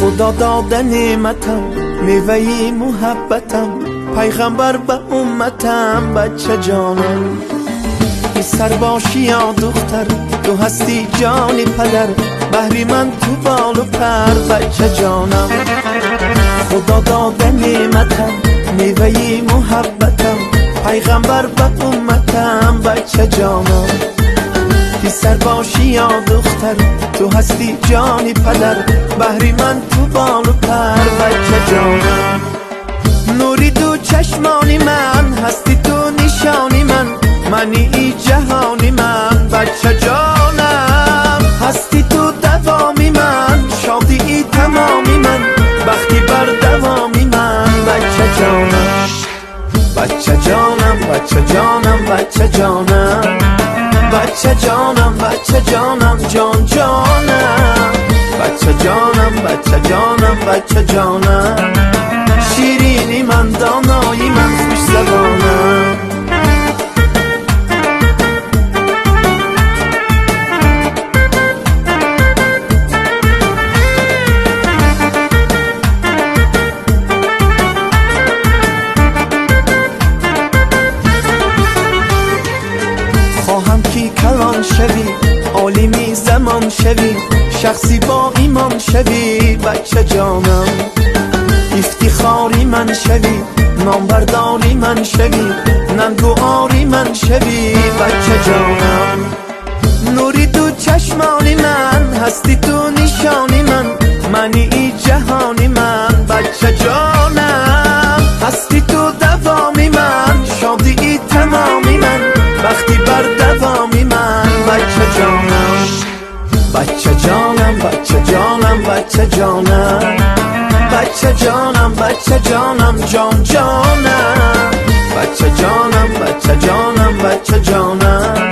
خدا داده نعمتم، میوه محبتم، پیغمبر به امتم، بچه جانم. پسر باشی یا دختر، تو هستی جانی پدر، بهری من تو بال و پر، بچه جانم. خدا داده نعمتم، میوه محبتم، پیغمبر به امتم، بچه جانم. پسر باشی یا دختر، تو هستی جانی پدر، بهری من تو بال و پر، بچه جانم. نوری تو چشمانی من، هستی تو نشانی من، منی ای جهانی من، بچه جانم. هستی تو دوامی من، شادی ای تمامی من، بختی بر دوامی من، بچه جانم. بچه جانم، بچه جانم، بچه جانم، بچه جانم، بچه جانم، جان جانم. بچه جانم، بچه جانم، بچه جانم، شیرینی من، دانایی من، خوش زبانم. خواهم کی کلان شوی، عالمی زمان شوی، شخصی با ایمان شوی، بچه جانم. افتخاری من شوی، نامبرداری من شوی، ننگ و آری من شوی، بچه جانم. نوری تو چشمانی من، هستی تو نشانی من، منی ای جهانی من، بچه جانم. هستی تو دوامی من، شادی ای تمامی من، بختی بر دوامی من، بچه جانم. بچه جانم، بچه جانم، بچه جانم، بچه جانم، بچه جانم، جان جانم. بچه جانم، بچه جانم، بچه جانم،